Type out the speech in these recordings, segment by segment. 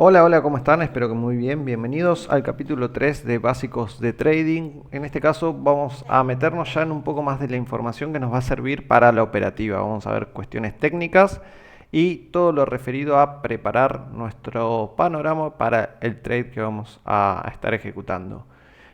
Hola, hola, ¿cómo están? Espero que muy bien. Bienvenidos al capítulo 3 de Básicos de Trading. En este caso vamos a meternos ya en un poco más de la información que nos va a servir para la operativa. Vamos a ver cuestiones técnicas y todo lo referido a preparar nuestro panorama para el trade que vamos a estar ejecutando.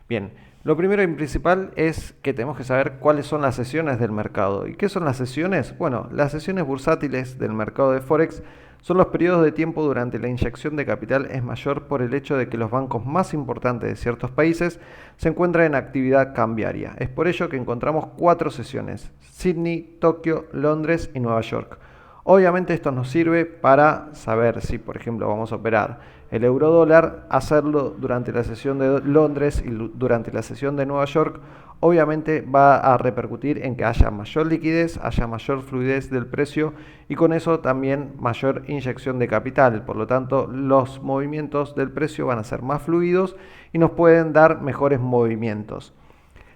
Bien, lo primero y principal es que tenemos que saber cuáles son las sesiones del mercado. ¿Y qué son las sesiones? Bueno, las sesiones bursátiles del mercado de Forex son los periodos de tiempo durante la inyección de capital es mayor por el hecho de que los bancos más importantes de ciertos países se encuentran en actividad cambiaria. Es por ello que encontramos 4 sesiones: Sydney, Tokio, Londres y Nueva York. Obviamente esto nos sirve para saber si, por ejemplo, vamos a operar el euro dólar, hacerlo durante la sesión de Londres y durante la sesión de Nueva York. Obviamente va a repercutir en que haya mayor liquidez, haya mayor fluidez del precio y con eso también mayor inyección de capital. Por lo tanto, los movimientos del precio van a ser más fluidos y nos pueden dar mejores movimientos.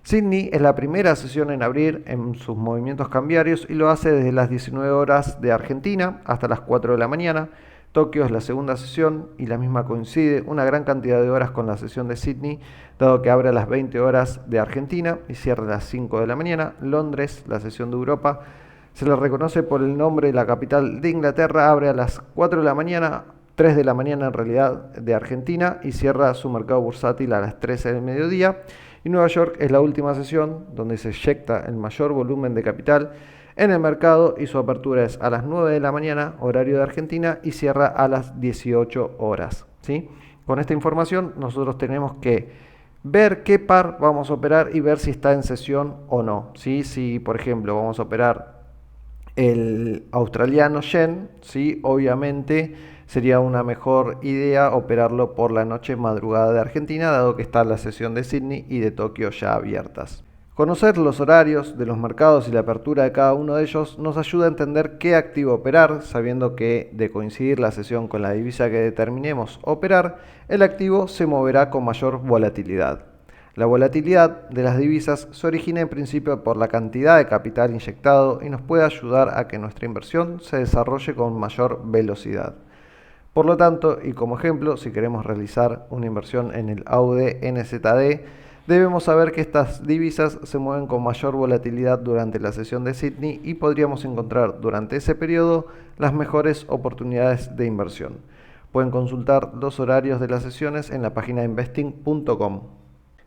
Sydney es la primera sesión en abrir en sus movimientos cambiarios y lo hace desde las 19 horas de Argentina hasta las 4 de la mañana. Tokio es la segunda sesión y la misma coincide una gran cantidad de horas con la sesión de Sydney, dado que abre a las 20 horas de Argentina y cierra a las 5 de la mañana. Londres, la sesión de Europa, se le reconoce por el nombre de la capital de Inglaterra, abre a las 4 de la mañana, 3 de la mañana en realidad de Argentina y cierra su mercado bursátil a las 13 del mediodía. Y Nueva York es la última sesión donde se inyecta el mayor volumen de capital en el mercado y su apertura es a las 9 de la mañana, horario de Argentina, y cierra a las 18 horas. ¿Sí? Con esta información nosotros tenemos que ver qué par vamos a operar y ver si está en sesión o no. ¿Sí? Si, por ejemplo, vamos a operar el australiano yen, ¿sí? Obviamente sería una mejor idea operarlo por la noche madrugada de Argentina, dado que está la sesión de Sydney y de Tokio ya abiertas. Conocer los horarios de los mercados y la apertura de cada uno de ellos nos ayuda a entender qué activo operar, sabiendo que de coincidir la sesión con la divisa que determinemos operar, el activo se moverá con mayor volatilidad. La volatilidad de las divisas se origina en principio por la cantidad de capital inyectado y nos puede ayudar a que nuestra inversión se desarrolle con mayor velocidad. Por lo tanto, y como ejemplo, si queremos realizar una inversión en el AUD NZD, debemos saber que estas divisas se mueven con mayor volatilidad durante la sesión de Sydney y podríamos encontrar durante ese periodo las mejores oportunidades de inversión. Pueden consultar los horarios de las sesiones en la página investing.com.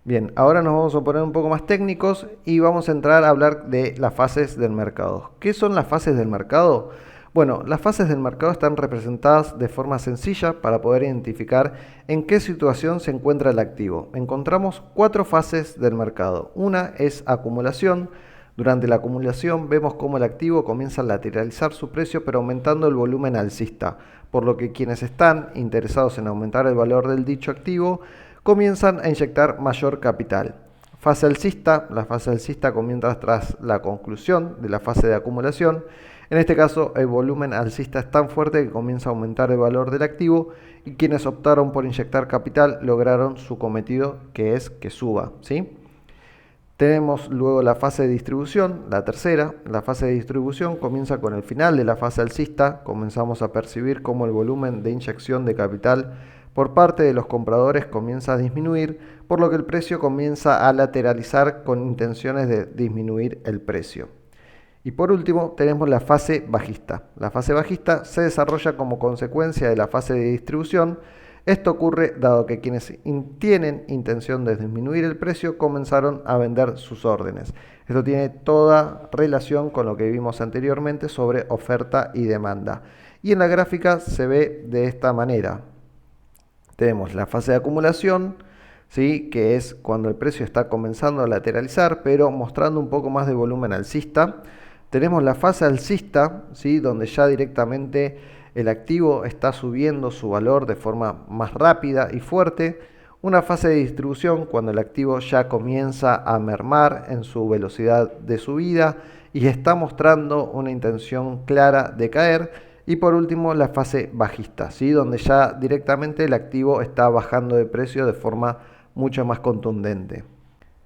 Bien, ahora nos vamos a poner un poco más técnicos y vamos a entrar a hablar de las fases del mercado. ¿Qué son las fases del mercado? Bueno, las fases del mercado están representadas de forma sencilla para poder identificar en qué situación se encuentra el activo. Encontramos 4 fases del mercado. Una es acumulación. Durante la acumulación vemos cómo el activo comienza a lateralizar su precio pero aumentando el volumen alcista, por lo que quienes están interesados en aumentar el valor del dicho activo comienzan a inyectar mayor capital. Fase alcista. La fase alcista comienza tras la conclusión de la fase de acumulación. En este caso, el volumen alcista es tan fuerte que comienza a aumentar el valor del activo y quienes optaron por inyectar capital lograron su cometido, que es que suba, ¿sí? Tenemos luego la fase de distribución, la tercera. La fase de distribución comienza con el final de la fase alcista. Comenzamos a percibir cómo el volumen de inyección de capital por parte de los compradores comienza a disminuir, por lo que el precio comienza a lateralizar con intenciones de disminuir el precio. Y por último tenemos la fase bajista. La fase bajista se desarrolla como consecuencia de la fase de distribución. Esto ocurre dado que quienes tienen intención de disminuir el precio comenzaron a vender sus órdenes. Esto tiene toda relación con lo que vimos anteriormente sobre oferta y demanda. Y en la gráfica se ve de esta manera. Tenemos la fase de acumulación, ¿sí? Que es cuando el precio está comenzando a lateralizar, pero mostrando un poco más de volumen alcista. Tenemos la fase alcista, ¿sí? Donde ya directamente el activo está subiendo su valor de forma más rápida y fuerte. Una fase de distribución cuando el activo ya comienza a mermar en su velocidad de subida y está mostrando una intención clara de caer. Y por último la fase bajista, ¿sí? Donde ya directamente el activo está bajando de precio de forma mucho más contundente.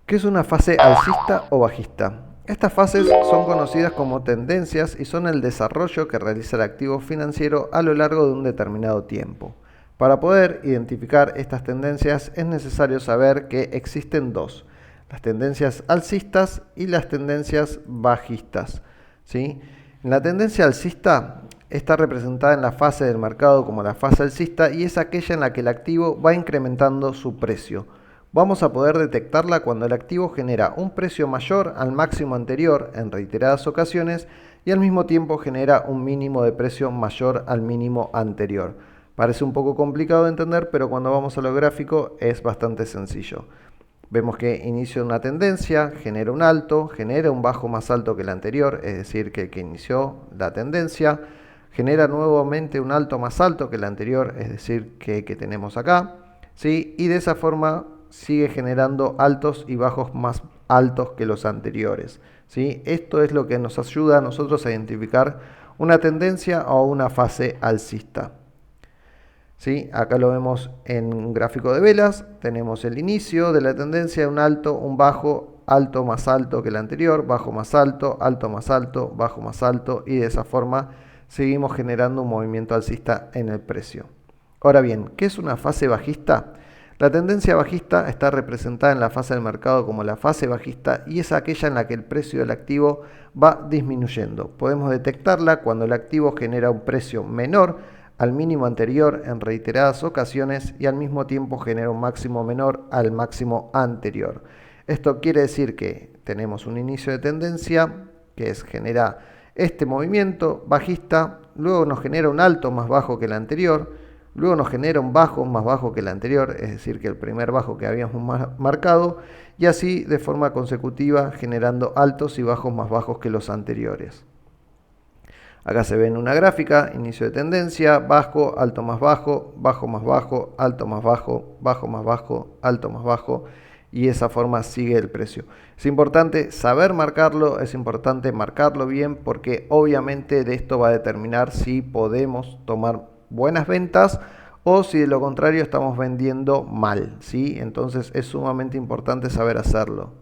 ¿Qué es una fase alcista o bajista? Estas fases son conocidas como tendencias y son el desarrollo que realiza el activo financiero a lo largo de un determinado tiempo. Para poder identificar estas tendencias es necesario saber que existen dos: las tendencias alcistas y las tendencias bajistas, ¿sí? La tendencia alcista está representada en la fase del mercado como la fase alcista y es aquella en la que el activo va incrementando su precio. Vamos a poder detectarla cuando el activo genera un precio mayor al máximo anterior en reiteradas ocasiones y al mismo tiempo genera un mínimo de precio mayor al mínimo anterior. Parece un poco complicado de entender, pero cuando vamos a lo gráfico es bastante sencillo. Vemos que inicia una tendencia, genera un alto, genera un bajo más alto que el anterior, es decir, que el que inició la tendencia, genera nuevamente un alto más alto que el anterior, es decir, que tenemos acá, ¿sí? Y de esa forma sigue generando altos y bajos más altos que los anteriores, ¿sí? Esto es lo que nos ayuda a nosotros a identificar una tendencia o una fase alcista. ¿Sí? Acá lo vemos en un gráfico de velas, tenemos el inicio de la tendencia, un alto, un bajo, alto más alto que el anterior, bajo más alto más alto, bajo más alto, y de esa forma seguimos generando un movimiento alcista en el precio. Ahora bien, ¿qué es una fase bajista? La tendencia bajista está representada en la fase del mercado como la fase bajista y es aquella en la que el precio del activo va disminuyendo. Podemos detectarla cuando el activo genera un precio menor al mínimo anterior en reiteradas ocasiones y al mismo tiempo genera un máximo menor al máximo anterior. Esto quiere decir que tenemos un inicio de tendencia que genera este movimiento bajista, luego nos genera un alto más bajo que el anterior, luego nos genera un bajo más bajo que el anterior, es decir, que el primer bajo que habíamos marcado, y así de forma consecutiva generando altos y bajos más bajos que los anteriores. Acá se ve en una gráfica, inicio de tendencia, bajo, alto más bajo, más bajo, alto más bajo, más bajo, alto más bajo, y de esa forma sigue el precio. Es importante saber marcarlo, es importante marcarlo bien, porque obviamente de esto va a determinar si podemos tomar buenas ventas o si de lo contrario estamos vendiendo mal, ¿sí? Entonces es sumamente importante saber hacerlo.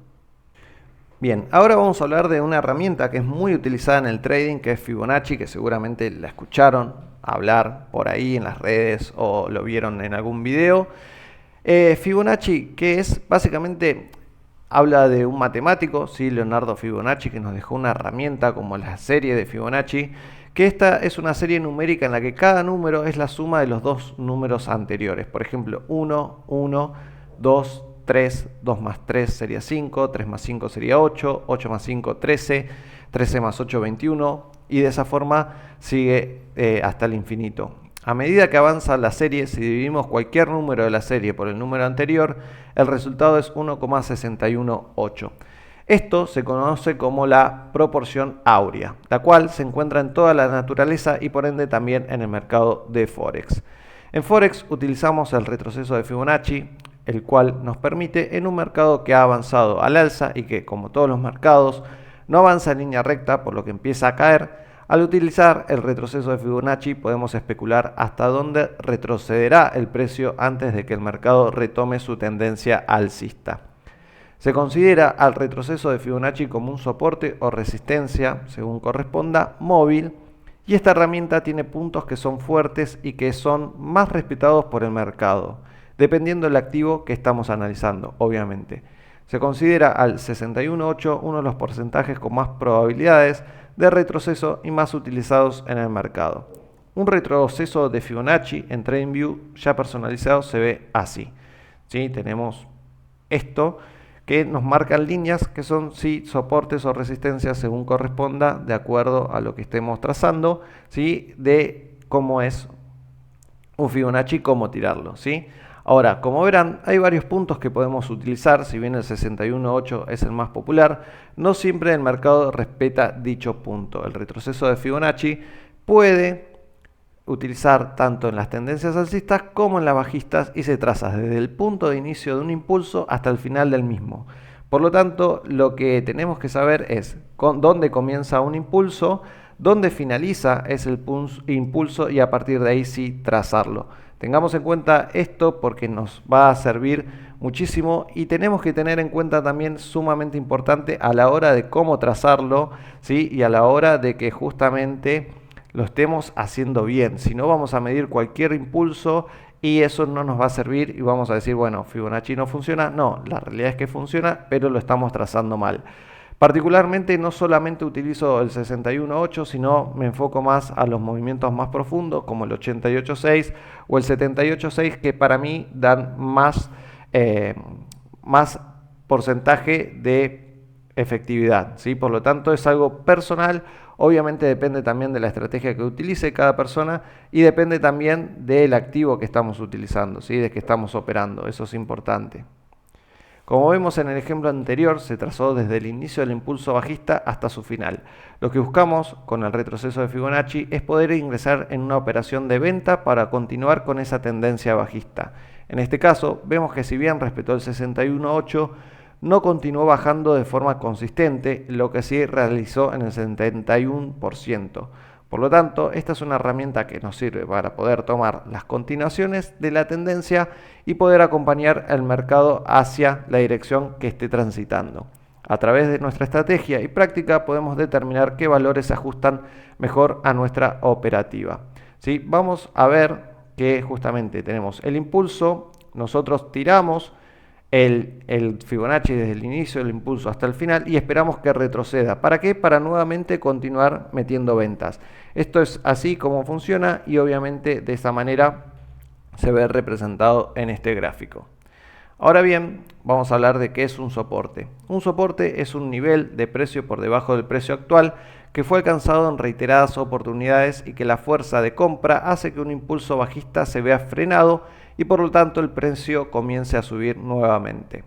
Bien, ahora vamos a hablar de una herramienta que es muy utilizada en el trading, que es Fibonacci, que seguramente la escucharon hablar por ahí en las redes o lo vieron en algún video. Fibonacci, que es básicamente, habla de un matemático, ¿sí? Leonardo Fibonacci, que nos dejó una herramienta como la serie de Fibonacci, que esta es una serie numérica en la que cada número es la suma de los dos números anteriores. Por ejemplo, 1, 1, 2, 3, 2 más 3 sería 5, 3 más 5 sería 8, 8 más 5, 13, 13 más 8, 21, y de esa forma sigue hasta el infinito. A medida que avanza la serie, si dividimos cualquier número de la serie por el número anterior, el resultado es 1,618. Esto se conoce como la proporción áurea, la cual se encuentra en toda la naturaleza y por ende también en el mercado de Forex. En Forex utilizamos el retroceso de Fibonacci, el cual nos permite, en un mercado que ha avanzado al alza y que, como todos los mercados, no avanza en línea recta, por lo que empieza a caer, al utilizar el retroceso de Fibonacci podemos especular hasta dónde retrocederá el precio antes de que el mercado retome su tendencia alcista. Se considera al retroceso de Fibonacci como un soporte o resistencia, según corresponda, móvil, y esta herramienta tiene puntos que son fuertes y que son más respetados por el mercado, dependiendo del activo que estamos analizando, obviamente. Se considera al 61.8 uno de los porcentajes con más probabilidades de retroceso y más utilizados en el mercado. Un retroceso de Fibonacci en TradingView ya personalizado se ve así. ¿Sí? Tenemos esto que nos marcan líneas que son sí soportes o resistencias según corresponda, de acuerdo a lo que estemos trazando, ¿sí? De cómo es un Fibonacci, cómo tirarlo, ¿sí? Ahora, como verán, hay varios puntos que podemos utilizar. Si bien el 61.8 es el más popular, no siempre el mercado respeta dicho punto. El retroceso de Fibonacci puede utilizar tanto en las tendencias alcistas como en las bajistas y se traza desde el punto de inicio de un impulso hasta el final del mismo. Por lo tanto, lo que tenemos que saber es dónde comienza un impulso, dónde finaliza ese impulso y a partir de ahí sí trazarlo. Tengamos en cuenta esto porque nos va a servir muchísimo y tenemos que tener en cuenta también, sumamente importante, a la hora de cómo trazarlo, ¿sí? Y a la hora de que justamente lo estemos haciendo bien. Si no, vamos a medir cualquier impulso y eso no nos va a servir y vamos a decir, bueno, Fibonacci no funciona. No, la realidad es que funciona, pero lo estamos trazando mal. Particularmente no solamente utilizo el 61.8, sino me enfoco más a los movimientos más profundos, como el 88.6 o el 78.6, que para mí dan más porcentaje de efectividad, ¿sí? Por lo tanto, es algo personal. Obviamente depende también de la estrategia que utilice cada persona y depende también del activo que estamos utilizando, ¿sí? De que estamos operando. Eso es importante. Como vemos en el ejemplo anterior, se trazó desde el inicio del impulso bajista hasta su final. Lo que buscamos con el retroceso de Fibonacci es poder ingresar en una operación de venta para continuar con esa tendencia bajista. En este caso, vemos que si bien respetó el 61.8, no continuó bajando de forma consistente, lo que sí realizó en el 71%. Por lo tanto, esta es una herramienta que nos sirve para poder tomar las continuaciones de la tendencia y poder acompañar al mercado hacia la dirección que esté transitando. A través de nuestra estrategia y práctica podemos determinar qué valores se ajustan mejor a nuestra operativa. ¿Sí? Vamos a ver que justamente tenemos el impulso, nosotros tiramos el Fibonacci desde el inicio del impulso hasta el final y esperamos que retroceda. ¿Para qué? Para nuevamente continuar metiendo ventas. Esto es así como funciona y obviamente de esa manera se ve representado en este gráfico. Ahora bien, vamos a hablar de qué es un soporte. Un soporte es un nivel de precio por debajo del precio actual que fue alcanzado en reiteradas oportunidades y que la fuerza de compra hace que un impulso bajista se vea frenado y por lo tanto el precio comience a subir nuevamente.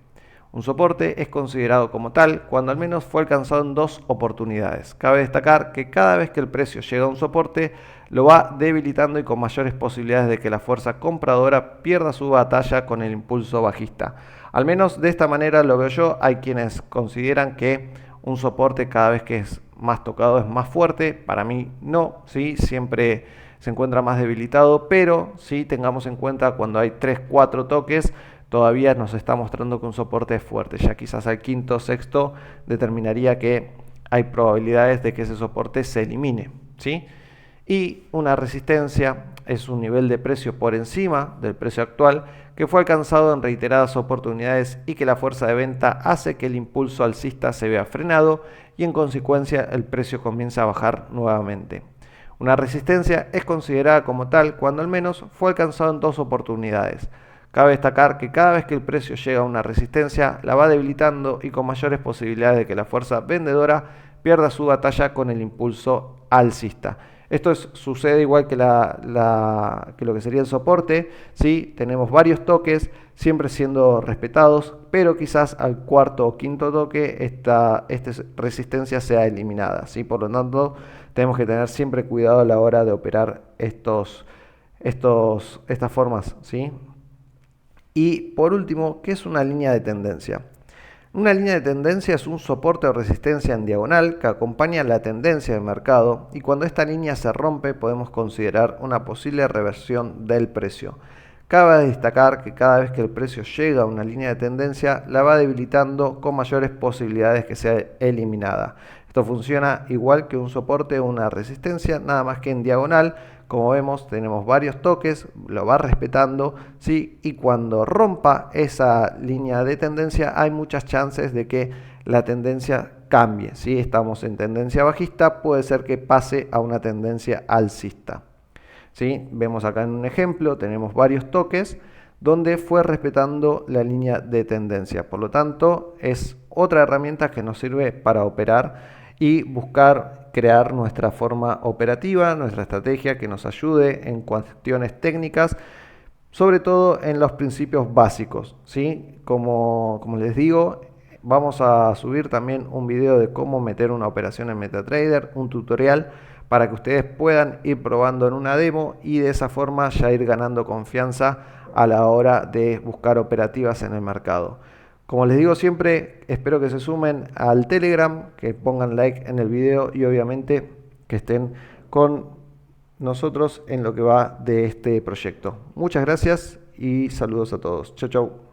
Un soporte es considerado como tal cuando al menos fue alcanzado en dos oportunidades. Cabe destacar que cada vez que el precio llega a un soporte, lo va debilitando y con mayores posibilidades de que la fuerza compradora pierda su batalla con el impulso bajista. Al menos de esta manera lo veo yo. Hay quienes consideran que un soporte cada vez que es más tocado es más fuerte. Para mí no, ¿sí? Siempre se encuentra más debilitado, pero sí tengamos en cuenta cuando hay 3-4 toques, todavía nos está mostrando que un soporte es fuerte. Ya quizás al quinto, sexto determinaría que hay probabilidades de que ese soporte se elimine, ¿sí? Y una resistencia es un nivel de precio por encima del precio actual que fue alcanzado en reiteradas oportunidades y que la fuerza de venta hace que el impulso alcista se vea frenado y en consecuencia el precio comienza a bajar nuevamente. Una resistencia es considerada como tal cuando al menos fue alcanzado en dos oportunidades. Cabe destacar que cada vez que el precio llega a una resistencia, la va debilitando y con mayores posibilidades de que la fuerza vendedora pierda su batalla con el impulso alcista. Esto sucede igual que, que lo que sería el soporte, ¿sí? Tenemos varios toques, siempre siendo respetados, pero quizás al cuarto o quinto toque esta resistencia sea eliminada, ¿sí? Por lo tanto, tenemos que tener siempre cuidado a la hora de operar estas formas, ¿sí? Y por último, ¿qué es una línea de tendencia? Una línea de tendencia es un soporte o resistencia en diagonal que acompaña la tendencia del mercado y cuando esta línea se rompe podemos considerar una posible reversión del precio. Cabe destacar que cada vez que el precio llega a una línea de tendencia la va debilitando con mayores posibilidades que sea eliminada. Esto funciona igual que un soporte o una resistencia, nada más que en diagonal. Como vemos, tenemos varios toques, lo va respetando, ¿sí? Y cuando rompa esa línea de tendencia, hay muchas chances de que la tendencia cambie. Si estamos en tendencia bajista, puede ser que pase a una tendencia alcista. ¿Sí? Vemos acá en un ejemplo, tenemos varios toques donde fue respetando la línea de tendencia. Por lo tanto, es otra herramienta que nos sirve para operar y buscar crear nuestra forma operativa, nuestra estrategia que nos ayude en cuestiones técnicas, sobre todo en los principios básicos, ¿sí? Como les digo, vamos a subir también un video de cómo meter una operación en MetaTrader, un tutorial para que ustedes puedan ir probando en una demo y de esa forma ya ir ganando confianza a la hora de buscar operativas en el mercado. Como les digo siempre, espero que se sumen al Telegram, que pongan like en el video y obviamente que estén con nosotros en lo que va de este proyecto. Muchas gracias y saludos a todos. Chau, chau.